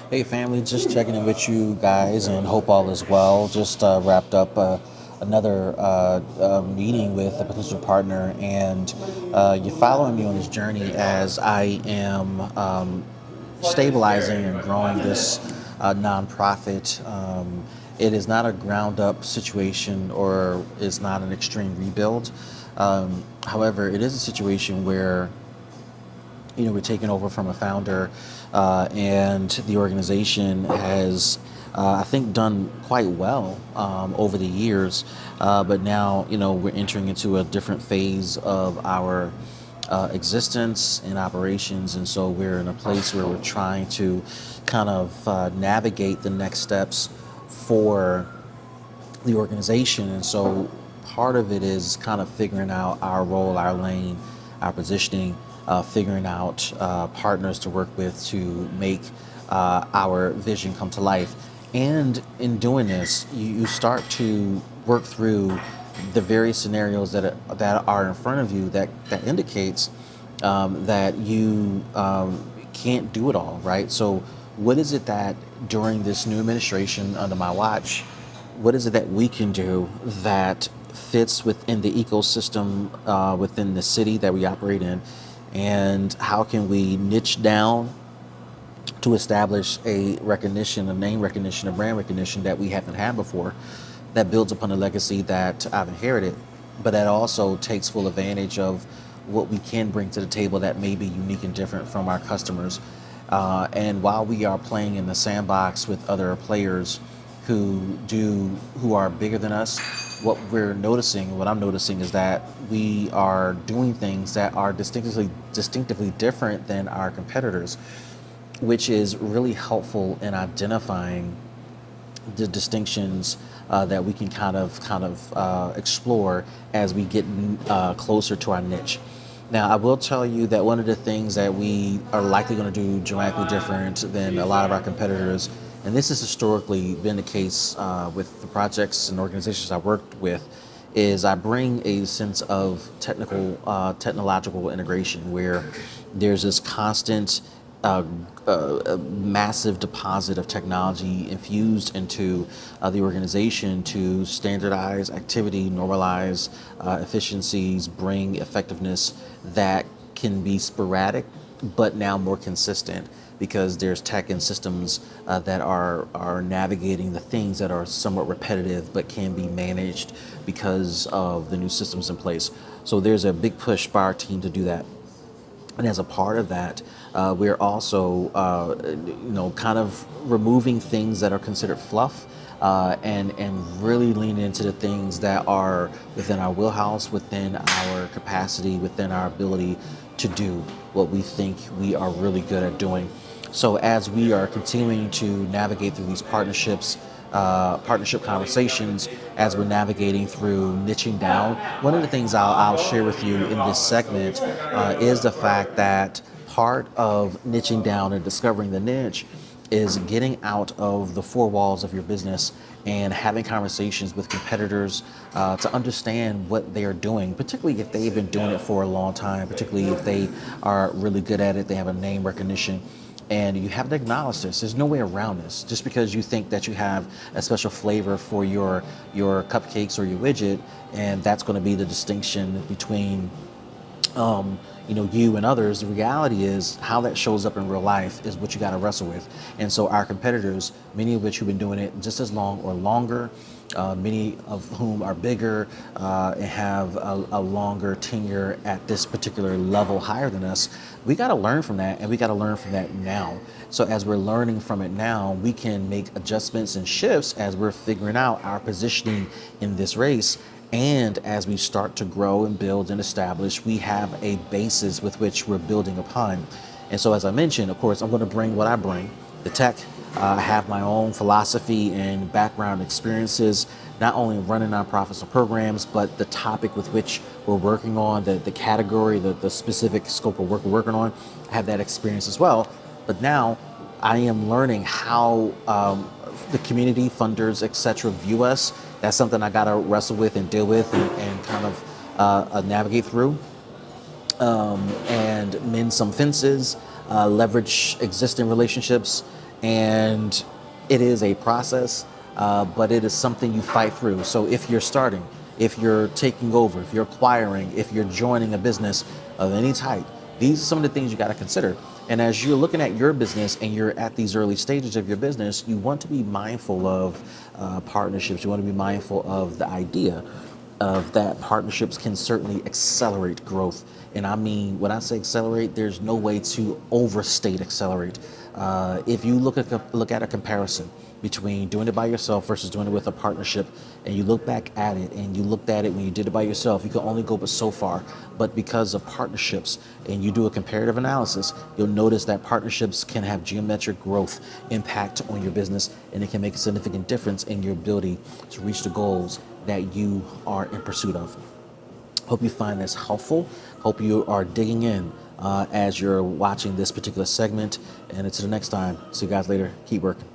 Hey family, just checking in with you guys and hope all is well. Just wrapped up another meeting with a potential partner, and you're following me on this journey as I am stabilizing and growing this nonprofit. It is not a ground up situation or is not an extreme rebuild. However, it is a situation where we're taking over from a founder, and the organization has, I think, done quite well over the years. But now, we're entering into a different phase of our existence and operations, and so we're in a place where we're trying to kind of navigate the next steps for the organization. And so part of it is kind of figuring out our role, our lane, our positioning, figuring out partners to work with to make our vision come to life. And in doing this, you start to work through the various scenarios that are in front of you that indicates that you can't do it all, right? So what is it that during this new administration under my watch, what is it that we can do that fits within the ecosystem within the city that we operate in, and how can we niche down to establish a recognition, a name recognition, a brand recognition that we haven't had before, that builds upon the legacy that I've inherited, but that also takes full advantage of what we can bring to the table that may be unique and different from our customers. And while we are playing in the sandbox with other players who are bigger than us, what I'm noticing is that we are doing things that are distinctively different than our competitors, which is really helpful in identifying the distinctions that we can kind of explore as we get closer to our niche. Now, I will tell you that one of the things that we are likely going to do dramatically different than a lot of our competitors, and this has historically been the case with the projects and organizations I worked with, is I bring a sense of technological integration where there's this constant massive deposit of technology infused into the organization to standardize activity, normalize efficiencies, bring effectiveness that can be sporadic, but now more consistent because there's tech and systems that are navigating the things that are somewhat repetitive but can be managed because of the new systems in place. So there's a big push by our team to do that. And as a part of that, we're also, kind of removing things that are considered fluff, and really leaning into the things that are within our wheelhouse, within our capacity, within our ability to do what we think we are really good at doing. So as we are continuing to navigate through these partnership conversations, as we're navigating through niching down. One of the things I'll share with you in this segment is the fact that part of niching down and discovering the niche is getting out of the four walls of your business and having conversations with competitors to understand what they are doing, particularly if they've been doing it for a long time, particularly if they are really good at it, they have a name recognition. And you have to acknowledge this. There's no way around this. Just because you think that you have a special flavor for your cupcakes or your widget, and that's going to be the distinction between you and others. The reality is how that shows up in real life is what you got to wrestle with. And so our competitors, many of which have been doing it just as long or longer, many of whom are bigger and have a longer tenure at this particular level higher than us, we got to learn from that, and we got to learn from that now. So as we're learning from it now, we can make adjustments and shifts as we're figuring out our positioning in this race. And as we start to grow and build and establish, we have a basis with which we're building upon. And so, as I mentioned, of course, I'm going to bring what I bring, the tech. I have my own philosophy and background experiences, not only running nonprofits and programs, but the topic with which we're working on, the category, the specific scope of work we're working on. I have that experience as well. But now I am learning how the community, funders, etc. view us. That's something I got to wrestle with and deal with and kind of navigate through and mend some fences, leverage existing relationships, And it is a process, but it is something you fight through. So if you're starting, if you're taking over, if you're acquiring, if you're joining a business of any type, these are some of the things you got to consider. And as you're looking at your business and you're at these early stages of your business, you want to be mindful of partnerships. You want to be mindful of the idea of that partnerships can certainly accelerate growth. And I mean, when I say accelerate, there's no way to overstate accelerate. If you look at a comparison between doing it by yourself versus doing it with a partnership, and you look back at it and you looked at it when you did it by yourself, you can only go but so far. But because of partnerships and you do a comparative analysis, you'll notice that partnerships can have geometric growth impact on your business, and it can make a significant difference in your ability to reach the goals that you are in pursuit of. Hope you find this helpful. Hope you are digging in as you're watching this particular segment. And until the next time, see you guys later. Keep working.